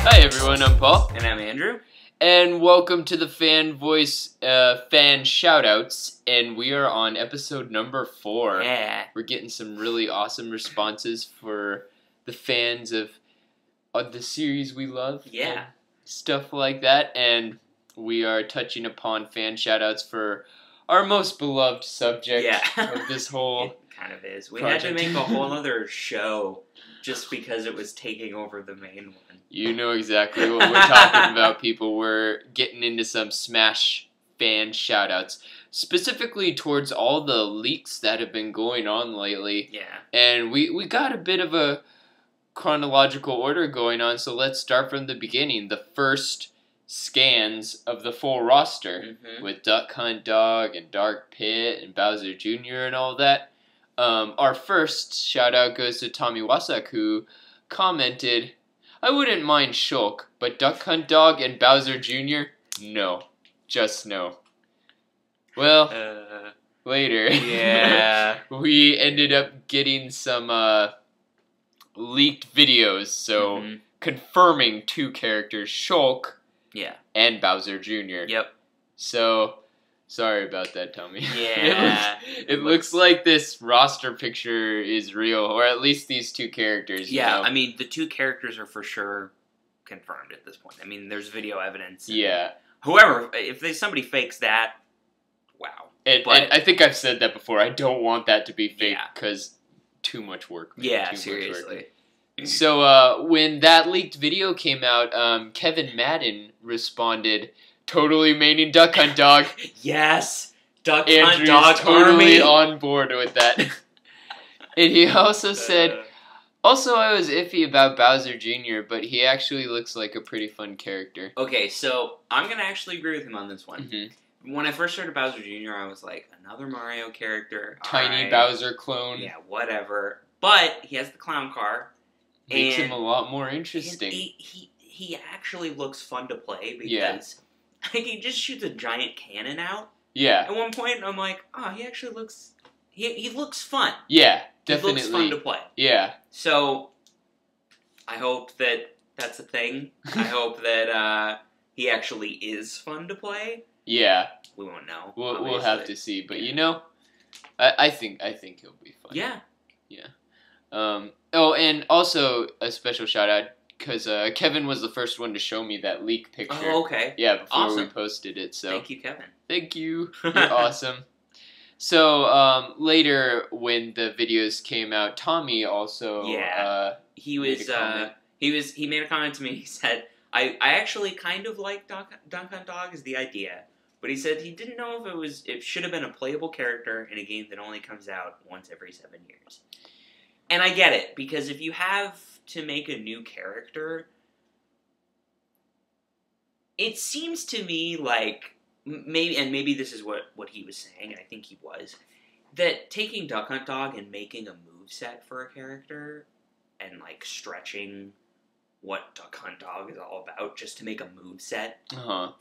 Hi everyone, I'm Paul. And I'm Andrew. And welcome to the Fan Voice Fan Shoutouts. And we are on episode number 4. Yeah. We're getting some really awesome responses for the fans of the series we love. Yeah. Stuff like that. And we are touching upon fan shoutouts for our most beloved subject of this whole It kind of is. We project. had to make a whole other show just because it was taking over the main one. You know exactly what we're talking about, people. We're getting into some Smash fan shoutouts, specifically towards all the leaks that have been going on lately. Yeah. And we got a bit of a chronological order going on, so let's start from the beginning. The first scans of the full roster with Duck Hunt Dog and Dark Pit and Bowser Jr. and all that. Our first shout out goes to Tommy Wasak, who commented, "I wouldn't mind Shulk, but Duck Hunt Dog and Bowser Jr., no. Just no." Well, later, Yeah. we ended up getting some leaked videos, so confirming 2 characters, Shulk Yeah. and Bowser Jr. Yep. So, sorry about that, Tommy. Yeah. it looks like this roster picture is real, or at least these 2 characters. Yeah, you know? I mean, the 2 characters are for sure confirmed at this point. I mean, there's video evidence. Yeah. However, if somebody fakes that, wow. And I think I've said that before. I don't want that to be fake Yeah. because too much work. Man. Yeah, Too seriously. Much work. So when that leaked video came out, Kevin Madden responded, "Totally maining Duck Hunt Dog." Yes! Duck Hunt Andrew's Dog totally Army! on board with that. And he also said, "Also, I was iffy about Bowser Jr., but he actually looks like a pretty fun character." Okay, so I'm going to actually agree with him on this one. Mm-hmm. When I first heard of Bowser Jr., I was like, another Mario character. Tiny alright. Bowser clone. Yeah, whatever. But he has the clown car. Makes and him a lot more interesting. He actually looks fun to play because Yeah. he just shoots a giant cannon out. Yeah. At one point, I'm like, oh, he actually looks... He looks fun. Yeah, definitely. He looks fun to play. Yeah. So, I hope that that's a thing. I hope that he actually is fun to play. Yeah. We won't know. We'll have to see, but you know, I think he'll be fun. Yeah. Yeah. Oh, and also a special shout out because Kevin was the first one to show me that leak picture. Oh, okay. Yeah, before we Awesome. posted it. So Thank you, Kevin. thank you. You're awesome. So later when the videos came out, Tommy also he made a comment to me. He said, I actually kind of like Duck Hunt Dog as the idea, but he said he didn't know if it should have been a playable character in a game that only comes out once every 7 years. And I get it, because if you have to make a new character, it seems to me like maybe this is what he was saying, and I think he was, that taking Duck Hunt Dog and making a moveset for a character and like stretching what Duck Hunt Dog is all about just to make a moveset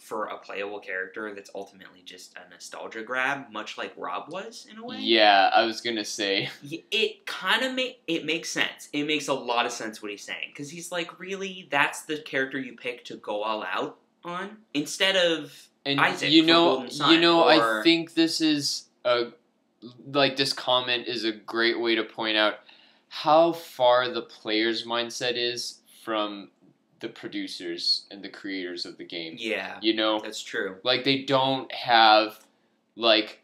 for a playable character that's ultimately just a nostalgia grab, much like Rob was in a way. Yeah, I was gonna say. It kind of makes sense. It makes a lot of sense what he's saying, because he's like, really, that's the character you pick to go all out on instead of Isaac. I think this is this comment is a great way to point out how far the player's mindset is from the producers and the creators of the game. Yeah. You know? That's true. Like, they don't have, like,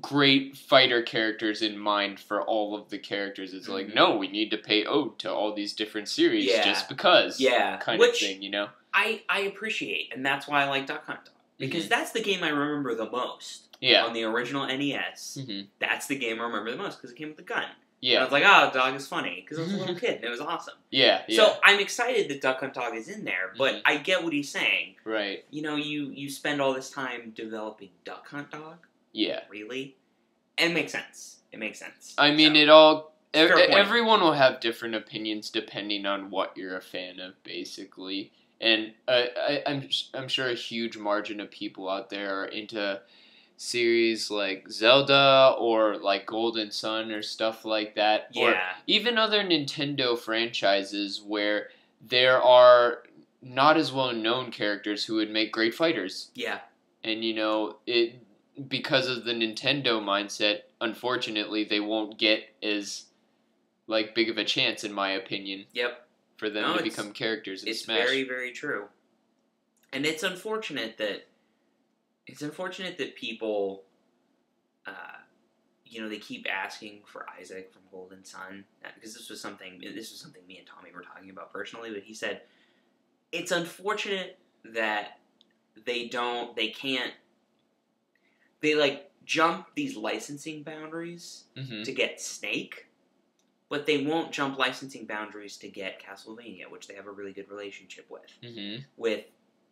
great fighter characters in mind for all of the characters. It's like, no, we need to pay ode to all these different series just because. Yeah. Kind of thing, you know? I appreciate, and that's why I like Duck Hunt Dog. Because that's the game I remember the most. Yeah. On the original NES, that's the game I remember the most, because it came with the gun. Yeah. And I was like, oh, Dog is funny, because I was a little kid, and it was awesome. Yeah. So I'm excited that Duck Hunt Dog is in there, but I get what he's saying. Right. You know, you spend all this time developing Duck Hunt Dog? Yeah. Really? And it makes sense. It makes sense. I mean, everyone will have different opinions depending on what you're a fan of, basically. And I'm sure a huge margin of people out there are into series like Zelda or like Golden Sun or stuff like that. Yeah. Or even other Nintendo franchises where there are not as well known characters who would make great fighters. Yeah. And because of the Nintendo mindset, unfortunately, they won't get as like big of a chance, in my opinion. Yep. For them to become characters in Smash. It's very, very true. And it's unfortunate that people, they keep asking for Isaac from Golden Sun, because this was something me and Tommy were talking about personally. But he said it's unfortunate that they jump these licensing boundaries to get Snake, but they won't jump licensing boundaries to get Castlevania, which they have a really good relationship with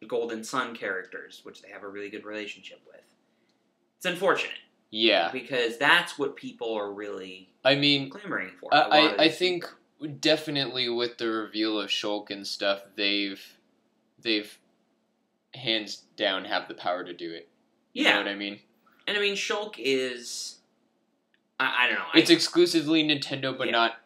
Golden Sun characters, which they have a really good relationship with. It's unfortunate. Yeah. Because that's what people are really clamoring for. I think definitely with the reveal of Shulk and stuff, they've hands down have the power to do it. You know what I mean? And Shulk is... I don't know. It's exclusively Nintendo, but not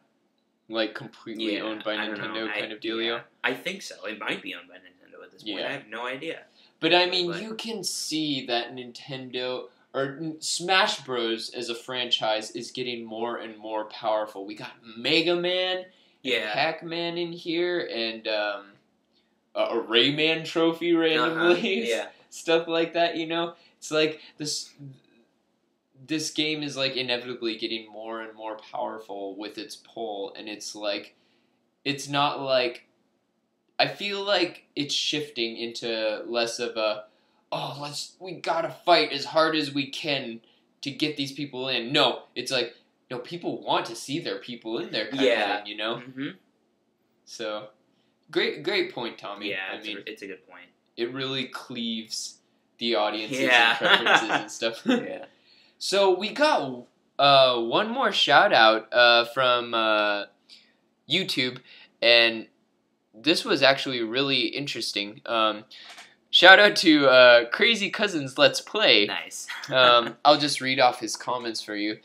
like completely owned by Nintendo kind of dealio. Yeah. I think so. It might be owned by Nintendo at this point. I have no idea. But you can see that Nintendo or Smash Bros. As a franchise is getting more and more powerful. We got Mega Man, and Pac-Man in here, and a Rayman trophy randomly, stuff like that. It's like this game is like inevitably getting more and more powerful with its pull, and it's not like, I feel like it's shifting into less of a, we gotta fight as hard as we can to get these people in. No, it's like, no, people want to see their people in there kind of thing, Mm-hmm. So, great point, Tommy. Yeah, it's a good point. It really cleaves the audiences and preferences and stuff. Yeah. So we got one more shout out from YouTube, and this was actually really interesting. Shout out to CrazyCousinsLetsPlay. Nice. I'll just read off his comments for you.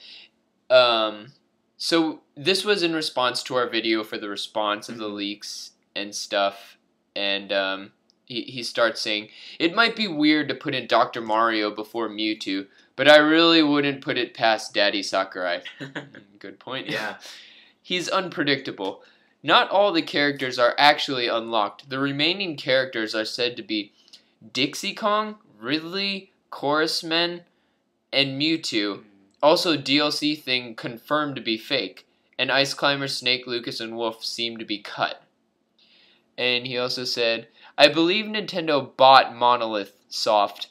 So this was in response to our video for the response of the leaks and stuff, and he starts saying, "It might be weird to put in Dr. Mario before Mewtwo, but I really wouldn't put it past Daddy Sakurai." Good point. Yeah. He's unpredictable. Not all the characters are actually unlocked. The remaining characters are said to be Dixie Kong, Ridley, Chorus Men, and Mewtwo. Also, DLC thing confirmed to be fake. And Ice Climber, Snake, Lucas, and Wolf seem to be cut. And he also said, "I believe Nintendo bought Monolith Soft,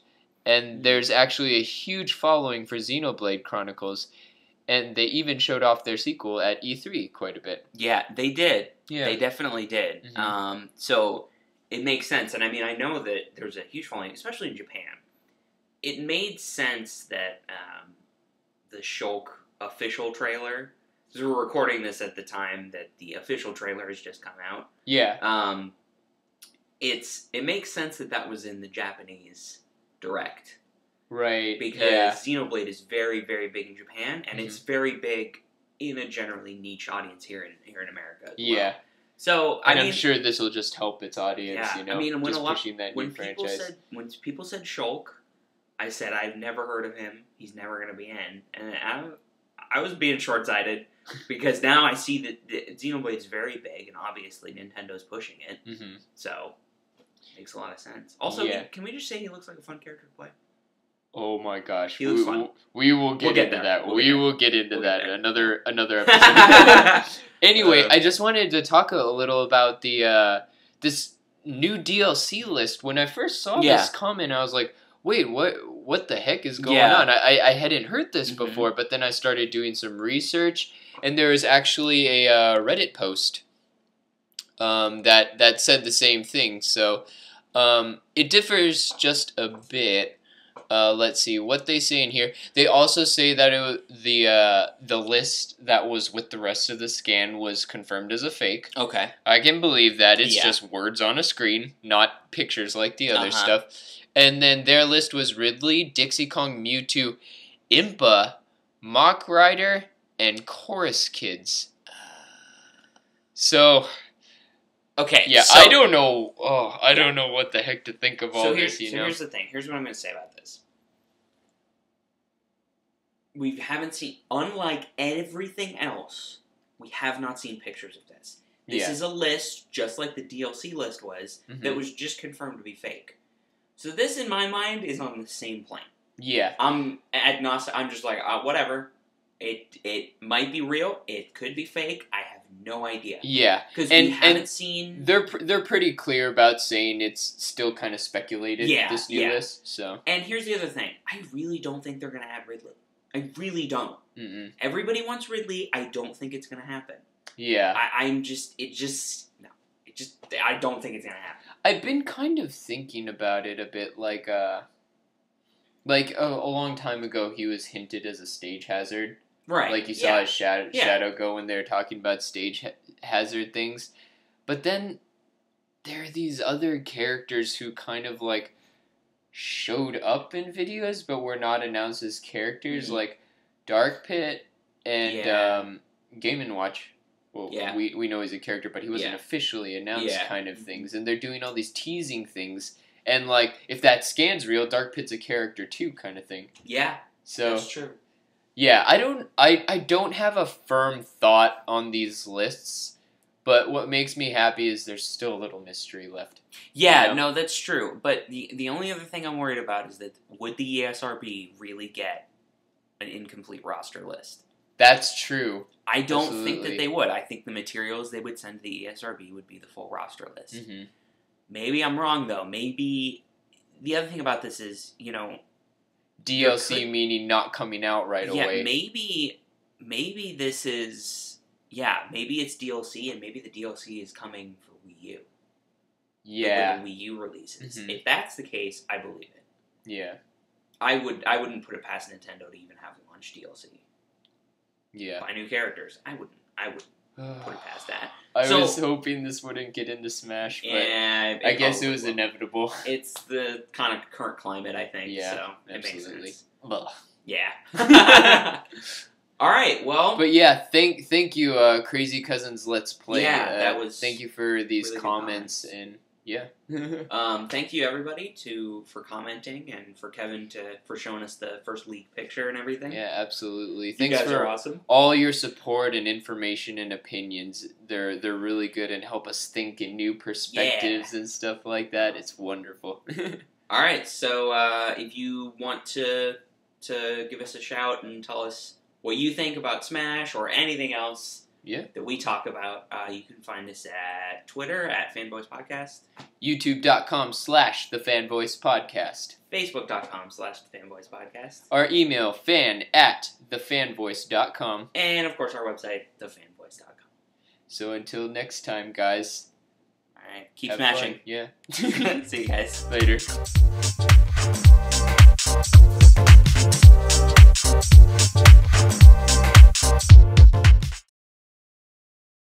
and there's actually a huge following for Xenoblade Chronicles, and they even showed off their sequel at E3 quite a bit." Yeah, they did. Yeah. They definitely did. Mm-hmm. So it makes sense. And I know that there's a huge following, especially in Japan. It made sense that the Shulk official trailer, because we're recording this at the time that the official trailer has just come out. Yeah. It makes sense that was in the Japanese Direct. Right. Because Xenoblade is very, very big in Japan, and it's very big in a generally niche audience here in America as well. Yeah. So I'm sure this will just help its audience, when pushing that new franchise. When people said Shulk, I said, I've never heard of him. He's never going to be in. And I was being short-sighted, because now I see that Xenoblade's very big, and obviously Nintendo's pushing it. Mm-hmm. So, it makes a lot of sense. Also, can we just say he looks like a fun character to play? Oh my gosh. He looks fun. We will get into that. We will get into that. Another episode. Anyway, I just wanted to talk a little about the this new DLC list. When I first saw this comment, I was like, wait, what the heck is going on? I hadn't heard this before, but then I started doing some research, and there was actually a Reddit post that said the same thing. So it differs just a bit. Let's see what they say in here. They also say that the list that was with the rest of the scan was confirmed as a fake. Okay. I can believe that. It's just words on a screen, not pictures like the other stuff. And then their list was Ridley, Dixie Kong, Mewtwo, Impa, Mach Rider, and Chorus Kids. So... Okay, yeah, so, I don't know. Oh, I don't know what the heck to think of all this. You know. Here's the thing. Here's what I'm going to say about this. We haven't seen, unlike everything else, we have not seen pictures of this. This is a list, just like the DLC list was, that was just confirmed to be fake. So this, in my mind, is on the same plane. Yeah, I'm agnostic. I'm just like, whatever. It might be real. It could be fake. I have no idea. Yeah, because we haven't seen. They're pretty clear about saying it's still kind of speculated. Yeah, this new list. So, and here's the other thing: I really don't think they're gonna add Ridley. I really don't. Mm-mm. Everybody wants Ridley. I don't think it's gonna happen. Yeah, I don't think it's gonna happen. I've been kind of thinking about it a bit, like a long time ago, he was hinted as a stage hazard. Right. Like you saw his shadow go when they were talking about stage hazard things. But then there are these other characters who kind of like showed up in videos but were not announced as characters, like Dark Pit and Game & Watch. Well, we know he's a character, but he wasn't officially announced kind of things. And they're doing all these teasing things. And like, if that scan's real, Dark Pit's a character too kind of thing. Yeah, so that's true. Yeah, I don't have a firm thought on these lists, but what makes me happy is there's still a little mystery left. Yeah, you know? No, that's true. But the only other thing I'm worried about is that would the ESRB really get an incomplete roster list? That's true. I don't think that they would. I think the materials they would send to the ESRB would be the full roster list. Mm-hmm. Maybe I'm wrong, though. Maybe the other thing about this is, you know... DLC meaning not coming out right away. Yeah, maybe this is... Yeah, maybe it's DLC, and maybe the DLC is coming for Wii U. Yeah. When the Wii U releases. Mm-hmm. If that's the case, I believe it. Yeah. I wouldn't put it past Nintendo to even have launch DLC. Yeah. By new characters. I wouldn't put it past that. I was hoping this wouldn't get into Smash, but I guess it was inevitable. It's the kind of current climate, I think. Yeah, so absolutely. It makes sense. Ugh. Yeah. All right, well. But yeah, thank you, Crazy Cousins Let's Play. Yeah, that was. Thank you for these really comments and. Yeah. Thank you everybody for commenting and for Kevin for showing us the first leak picture and everything. Yeah, absolutely. Thanks you guys are awesome. All your support and information and opinions. They're really good and help us think in new perspectives and stuff like that. It's wonderful. All right, so if you want to give us a shout and tell us what you think about Smash or anything else that we talk about, you can find us at Twitter at FanboysPodcast, YouTube.com/TheFanvoicePodcast, Facebook.com/TheFanvoicePodcast, our email fan@thefanvoice.com, and of course our website thefanvoice.com. So until next time, guys. All right, keep smashing. Fun. Yeah. See you guys later.